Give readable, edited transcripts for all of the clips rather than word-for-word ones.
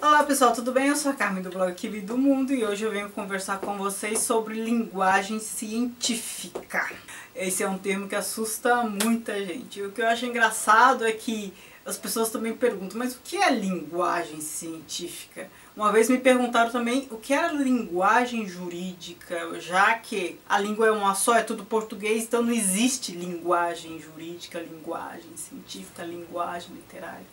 Olá pessoal, tudo bem? Eu sou a Carmen do blog Kiwi do Mundo e hoje eu venho conversar com vocês sobre linguagem científica. Esse é um termo que assusta muita gente. O que eu acho engraçado é que as pessoas também perguntam, mas o que é linguagem científica? Uma vez me perguntaram também o que era linguagem jurídica, já que a língua é uma só, é tudo português, então não existe linguagem jurídica, linguagem científica, linguagem literária.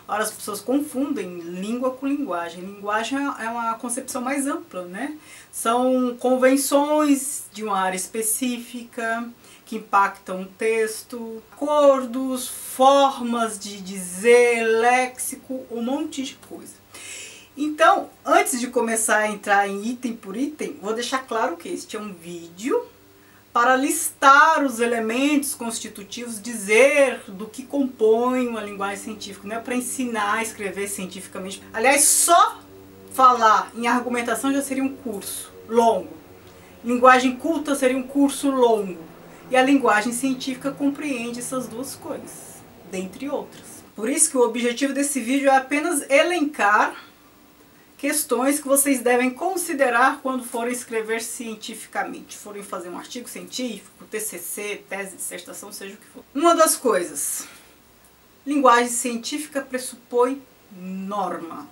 Ora, as pessoas confundem língua com linguagem. Linguagem é uma concepção mais ampla, né? São convenções de uma área específica que impactam o texto, acordos, formas de dizer, léxico, um monte de coisa. Então, antes de começar a entrar em item por item, vou deixar claro que este é um vídeo para listar os elementos constitutivos, dizer do que compõe uma linguagem científica, não é para ensinar a escrever cientificamente. Aliás, só falar em argumentação já seria um curso longo. Linguagem culta seria um curso longo. E a linguagem científica compreende essas duas coisas, dentre outras. Por isso que o objetivo desse vídeo é apenas elencar questões que vocês devem considerar quando forem escrever cientificamente, forem fazer um artigo científico, TCC, tese de dissertação, seja o que for. Uma das coisas, linguagem científica pressupõe norma.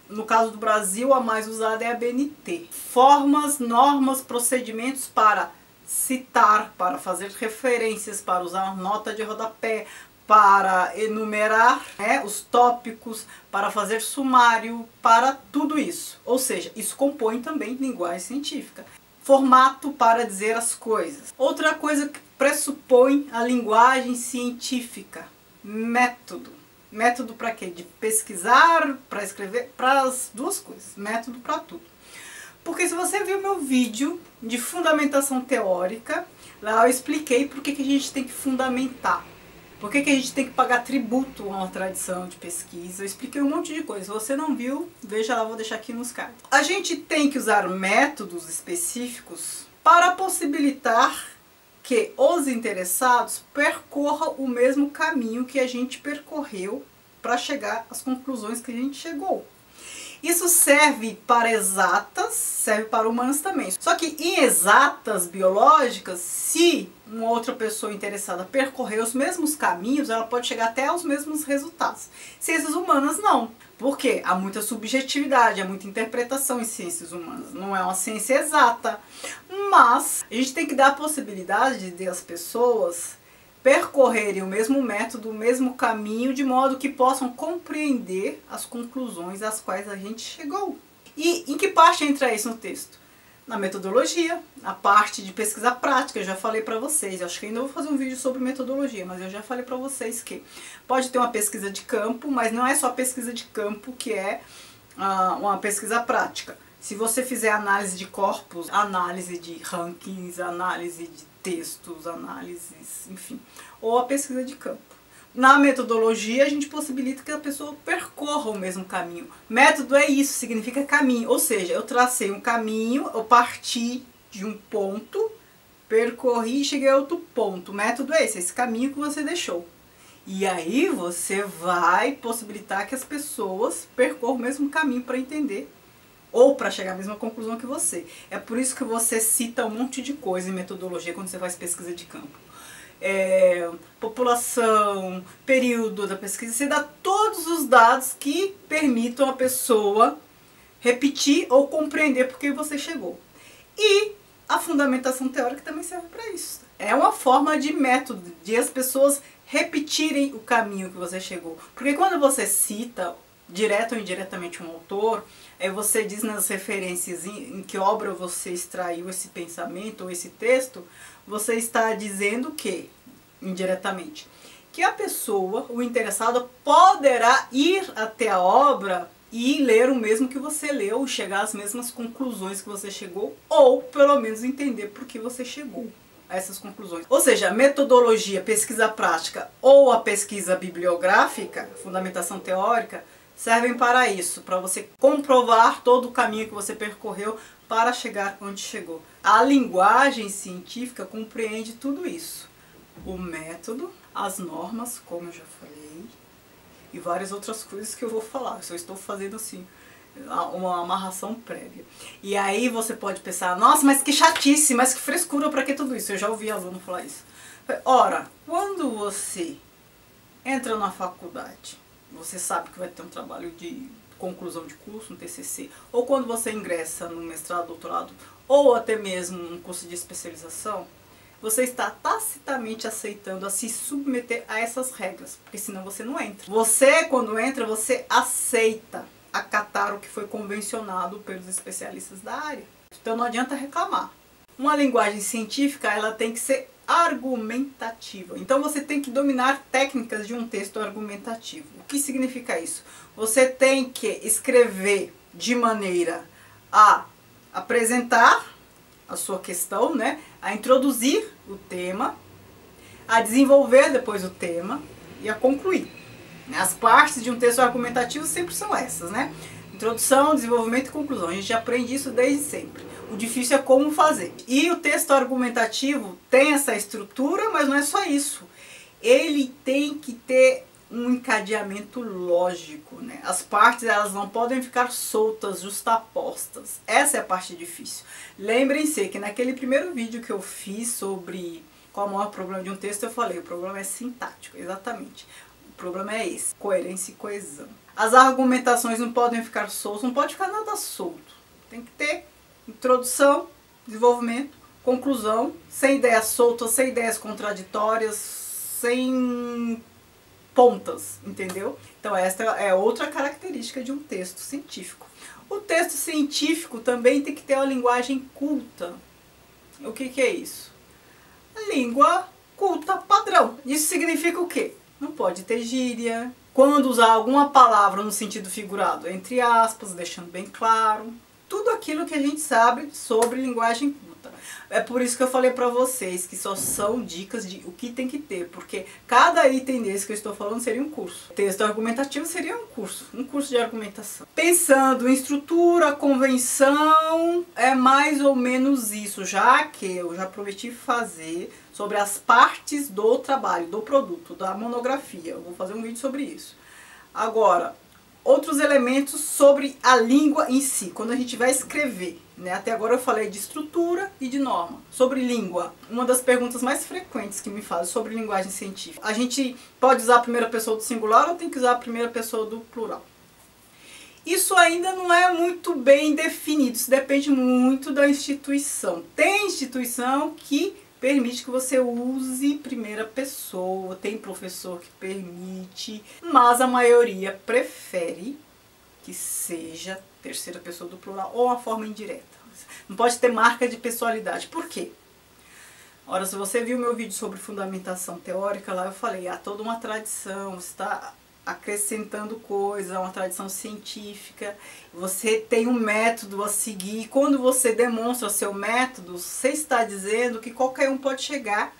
No caso do Brasil, a mais usada é a BNT. Formas, normas, procedimentos para citar, para fazer referências, para usar nota de rodapé, para enumerar os tópicos, para fazer sumário, para tudo isso. Ou seja, isso compõe também linguagem científica. Formato para dizer as coisas. Outra coisa que pressupõe a linguagem científica, método. Método para quê? De pesquisar, para escrever, para as duas coisas. Método para tudo. Porque se você viu meu vídeo de fundamentação teórica, lá eu expliquei por que a gente tem que fundamentar. Por que a gente tem que pagar tributo a uma tradição de pesquisa? Eu expliquei um monte de coisa. Se você não viu, veja lá, vou deixar aqui nos cards. A gente tem que usar métodos específicos para possibilitar que os interessados percorram o mesmo caminho que a gente percorreu para chegar às conclusões que a gente chegou. Isso serve para exatas, serve para humanas também. Só que em exatas biológicas, se uma outra pessoa interessada percorrer os mesmos caminhos, ela pode chegar até aos mesmos resultados. Ciências humanas não. Por quê? Há muita subjetividade, há muita interpretação em ciências humanas. Não é uma ciência exata. Mas a gente tem que dar a possibilidade de as pessoas percorrerem o mesmo método, o mesmo caminho, de modo que possam compreender as conclusões às quais a gente chegou. E em que parte entra isso no texto? Na metodologia, a parte de pesquisa prática. Eu já falei para vocês, eu acho que ainda vou fazer um vídeo sobre metodologia, mas eu já falei para vocês que pode ter uma pesquisa de campo, mas não é só pesquisa de campo que é uma pesquisa prática. Se você fizer análise de corpos, análise de rankings, análise de textos, análises, enfim, ou a pesquisa de campo. Na metodologia, a gente possibilita que a pessoa percorra o mesmo caminho. Método é isso, significa caminho, ou seja, eu tracei um caminho, eu parti de um ponto, percorri e cheguei a outro ponto. O método é esse caminho que você deixou. E aí você vai possibilitar que as pessoas percorram o mesmo caminho para entender ou para chegar à mesma conclusão que você. É por isso que você cita um monte de coisa em metodologia quando você faz pesquisa de campo. População, período da pesquisa, você dá todos os dados que permitam a pessoa repetir ou compreender por que você chegou. E a fundamentação teórica também serve para isso. É uma forma de método, de as pessoas repetirem o caminho que você chegou. Porque quando você cita direto ou indiretamente um autor, você diz nas referências em que obra você extraiu esse pensamento ou esse texto, você está dizendo que, indiretamente, que a pessoa, o interessado, poderá ir até a obra e ler o mesmo que você leu, chegar às mesmas conclusões que você chegou, ou pelo menos entender por que você chegou a essas conclusões. Ou seja, a metodologia, pesquisa prática ou a pesquisa bibliográfica, fundamentação teórica, servem para isso, para você comprovar todo o caminho que você percorreu para chegar onde chegou. A linguagem científica compreende tudo isso. O método, as normas, como eu já falei, e várias outras coisas que eu vou falar. Eu só estou fazendo assim uma amarração prévia. E aí você pode pensar, nossa, mas que chatice, mas que frescura, pra que tudo isso? Eu já ouvi aluno falar isso. Ora, quando você entra na faculdade, você sabe que vai ter um trabalho de conclusão de curso, um TCC, ou quando você ingressa no mestrado, doutorado, ou até mesmo um curso de especialização, você está tacitamente aceitando a se submeter a essas regras, porque senão você não entra. Você, quando entra, você aceita acatar o que foi convencionado pelos especialistas da área. Então não adianta reclamar. Uma linguagem científica, ela tem que ser argumentativa. Então você tem que dominar técnicas de um texto argumentativo. O que significa isso? Você tem que escrever de maneira a apresentar a sua questão, né? A introduzir o tema, a desenvolver depois o tema e a concluir. As partes de um texto argumentativo sempre são essas, né? Introdução, desenvolvimento e conclusão. A gente aprende isso desde sempre. O difícil é como fazer. E o texto argumentativo tem essa estrutura, mas não é só isso. Ele tem que ter um encadeamento lógico, né? As partes, elas não podem ficar soltas, justapostas. Essa é a parte difícil. Lembrem-se que naquele primeiro vídeo que eu fiz sobre qual é o maior problema de um texto, eu falei, o problema é sintático, exatamente. O problema é esse, coerência e coesão. As argumentações não podem ficar soltas, não pode ficar nada solto. Tem que ter introdução, desenvolvimento, conclusão, sem ideias soltas, sem ideias contraditórias, sem pontas, entendeu? Então esta é outra característica de um texto científico. O texto científico também tem que ter uma linguagem culta. O que é isso? A língua culta padrão. Isso significa o quê? Não pode ter gíria. Quando usar alguma palavra no sentido figurado, entre aspas, deixando bem claro. Tudo aquilo que a gente sabe sobre linguagem culta. É por isso que eu falei pra vocês que só são dicas de o que tem que ter, porque cada item desse que eu estou falando seria um curso. Texto argumentativo seria um curso de argumentação. Pensando em estrutura, convenção, é mais ou menos isso, já que eu já prometi fazer sobre as partes do trabalho, do produto, da monografia. Eu vou fazer um vídeo sobre isso. Agora, outros elementos sobre a língua em si, quando a gente vai escrever, né? Até agora eu falei de estrutura e de norma. Sobre língua, uma das perguntas mais frequentes que me fazem sobre linguagem científica. A gente pode usar a primeira pessoa do singular ou tem que usar a primeira pessoa do plural? Isso ainda não é muito bem definido, isso depende muito da instituição. Tem instituição que permite que você use primeira pessoa, tem professor que permite, mas a maioria prefere que seja terceira pessoa do plural ou uma forma indireta. Não pode ter marca de pessoalidade. Por quê? Ora, se você viu meu vídeo sobre fundamentação teórica, lá eu falei, há toda uma tradição, você está acrescentando coisa, uma tradição científica, você tem um método a seguir. Quando você demonstra seu método, você está dizendo que qualquer um pode chegar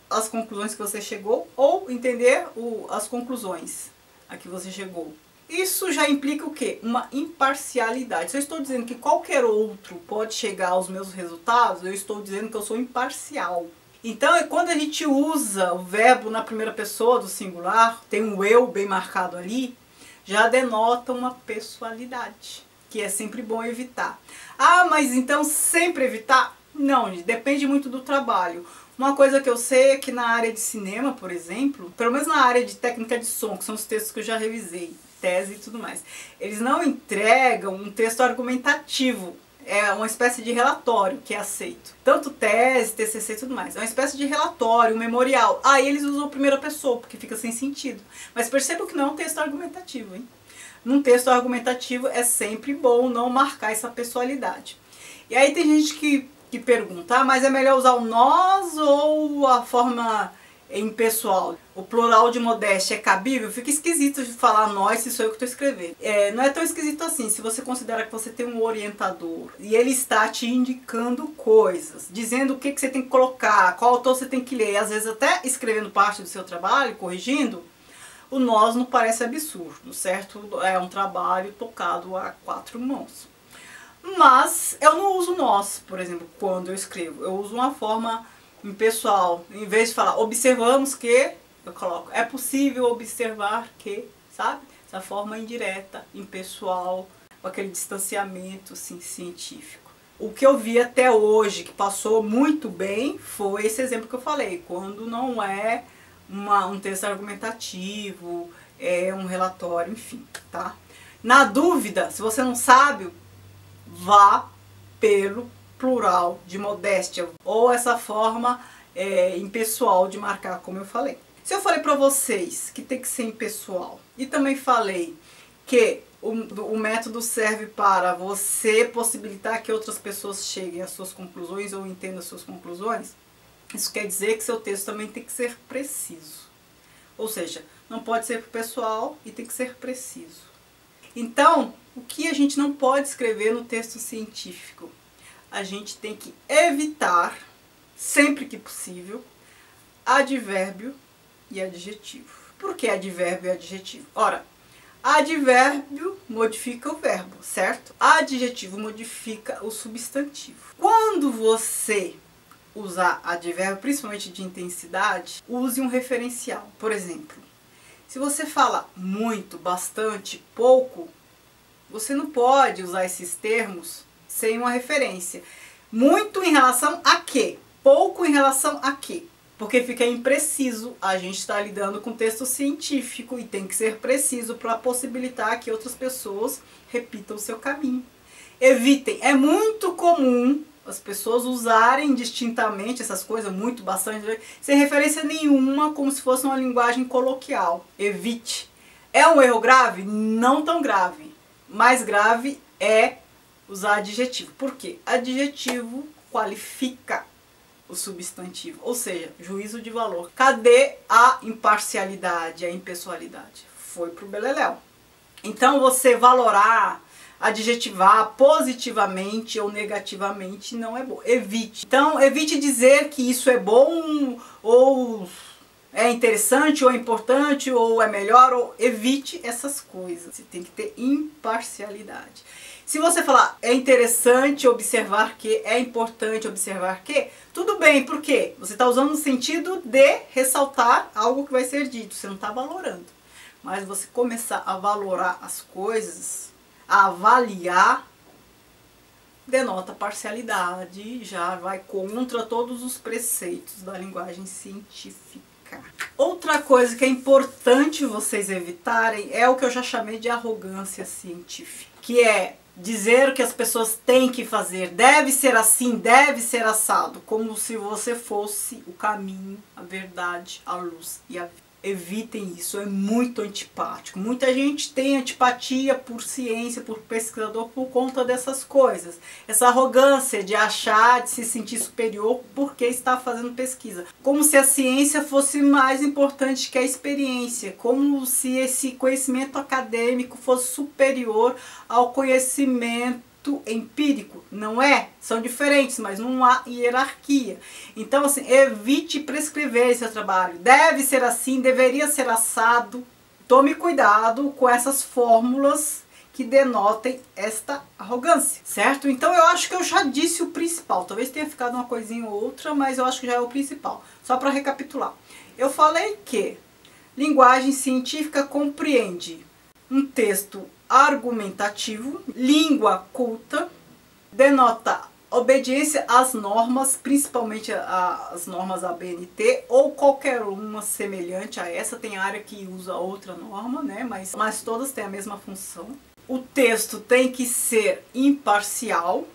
às conclusões que você chegou ou entender as conclusões a que você chegou. Isso já implica o quê? Uma imparcialidade. Se eu estou dizendo que qualquer outro pode chegar aos meus resultados, eu estou dizendo que eu sou imparcial. Então, quando a gente usa o verbo na primeira pessoa do singular, tem um eu bem marcado ali, já denota uma pessoalidade, que é sempre bom evitar. Ah, mas então sempre evitar? Não, depende muito do trabalho. Uma coisa que eu sei é que na área de cinema, por exemplo, pelo menos na área de técnica de som, que são os textos que eu já revisei, tese e tudo mais, eles não entregam um texto argumentativo. É uma espécie de relatório que é aceito. Tanto tese, TCC e tudo mais. É uma espécie de relatório, um memorial. Aí eles usam a primeira pessoa, porque fica sem sentido. Mas perceba que não é um texto argumentativo, hein? Num texto argumentativo é sempre bom não marcar essa pessoalidade. E aí tem gente que pergunta, ah, mas é melhor usar o nós ou a forma impessoal? O plural de modéstia é cabível? Fica esquisito de falar nós se sou eu que estou escrevendo. Não é tão esquisito assim, se você considera que você tem um orientador e ele está te indicando coisas, dizendo o que você tem que colocar, qual autor você tem que ler, às vezes até escrevendo parte do seu trabalho, corrigindo, o nós não parece absurdo, certo? É um trabalho tocado a 4 mãos. Mas eu não uso nós, por exemplo, quando eu escrevo. Eu uso uma forma impessoal. Em vez de falar, observamos que eu coloco, é possível observar que, sabe? Essa forma indireta, impessoal, com aquele distanciamento assim, científico. O que eu vi até hoje, que passou muito bem, foi esse exemplo que eu falei, quando não é um texto argumentativo, é um relatório, enfim, tá? Na dúvida, se você não sabe, vá pelo plural de modéstia, ou essa forma impessoal de marcar, como eu falei. Se eu falei para vocês que tem que ser impessoal, e também falei que o método serve para você possibilitar que outras pessoas cheguem às suas conclusões ou entendam as suas conclusões, isso quer dizer que seu texto também tem que ser preciso. Ou seja, não pode ser pessoal e tem que ser preciso. Então, o que a gente não pode escrever no texto científico? A gente tem que evitar, sempre que possível, advérbio e adjetivo. Por que advérbio e adjetivo? Ora, advérbio modifica o verbo, certo? Adjetivo modifica o substantivo. Quando você usar advérbio, principalmente de intensidade, use um referencial. Por exemplo, se você fala muito, bastante, pouco, você não pode usar esses termos sem uma referência. Muito em relação a quê? Pouco em relação a quê? Porque fica impreciso, a gente está lidando com texto científico e tem que ser preciso para possibilitar que outras pessoas repitam o seu caminho. Evitem, é muito comum as pessoas usarem distintamente essas coisas, muito, bastante, sem referência nenhuma, como se fosse uma linguagem coloquial. Evite. É um erro grave? Não tão grave. Mais grave é usar adjetivo. Por quê? Adjetivo qualifica o substantivo, ou seja, juízo de valor. Cadê a imparcialidade, a impessoalidade? Foi pro beleléu. Então você valorar, adjetivar positivamente ou negativamente não é bom. Evite. Então evite dizer que isso é bom ou é interessante ou é importante ou é melhor, ou evite essas coisas. Você tem que ter imparcialidade. Se você falar é interessante observar que, é importante observar que, tudo bem, por quê? Você está usando no sentido de ressaltar algo que vai ser dito, você não está valorando. Mas você começar a valorar as coisas, a avaliar, denota parcialidade, já vai contra todos os preceitos da linguagem científica. Outra coisa que é importante vocês evitarem é o que eu já chamei de arrogância científica, que é dizer o que as pessoas têm que fazer, deve ser assim, deve ser assado, como se você fosse o caminho, a verdade, a luz e a vida. Evitem isso, é muito antipático. Muita gente tem antipatia por ciência, por pesquisador, por conta dessas coisas. Essa arrogância de achar, de se sentir superior porque está fazendo pesquisa. Como se a ciência fosse mais importante que a experiência. Como se esse conhecimento acadêmico fosse superior ao conhecimento empírico. Não é? São diferentes, mas não há hierarquia. Então, assim, evite prescrever esse trabalho. Deve ser assim, deveria ser assado. Tome cuidado com essas fórmulas que denotem esta arrogância, certo? Então, eu acho que eu já disse o principal. Talvez tenha ficado uma coisinha ou outra, mas eu acho que já é o principal. Só para recapitular. Eu falei que linguagem científica compreende um texto argumentativo, língua culta, denota obediência às normas, principalmente às normas ABNT ou qualquer uma semelhante a essa. Tem área que usa outra norma, né? Mas todas têm a mesma função. O texto tem que ser imparcial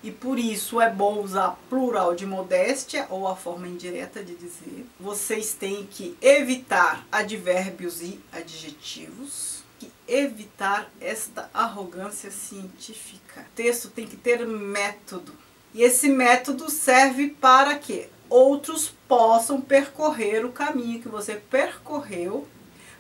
e por isso é bom usar plural de modéstia ou a forma indireta de dizer. Vocês têm que evitar advérbios e adjetivos. Evitar esta arrogância científica. O texto tem que ter método. E esse método serve para que outros possam percorrer o caminho que você percorreu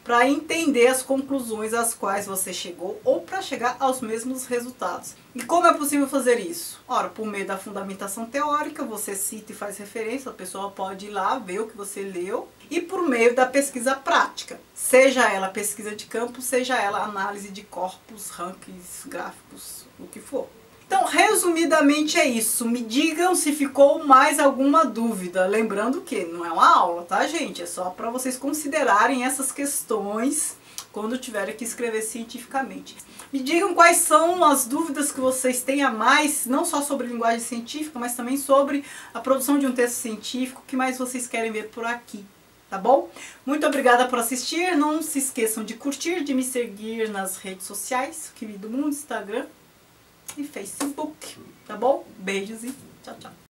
para entender as conclusões às quais você chegou ou para chegar aos mesmos resultados. E como é possível fazer isso? Ora, por meio da fundamentação teórica, você cita e faz referência, a pessoa pode ir lá ver o que você leu, e por meio da pesquisa prática, seja ela pesquisa de campo, seja ela análise de corpos, rankings, gráficos, o que for. Então, resumidamente é isso. Me digam se ficou mais alguma dúvida. Lembrando que não é uma aula, tá, gente? É só para vocês considerarem essas questões quando tiverem que escrever cientificamente. Me digam quais são as dúvidas que vocês têm a mais, não só sobre linguagem científica, mas também sobre a produção de um texto científico. O que mais vocês querem ver por aqui, tá bom? Muito obrigada por assistir. Não se esqueçam de curtir, de me seguir nas redes sociais, Kiwi do Mundo, Instagram e Facebook, tá bom? Beijos e tchau, tchau.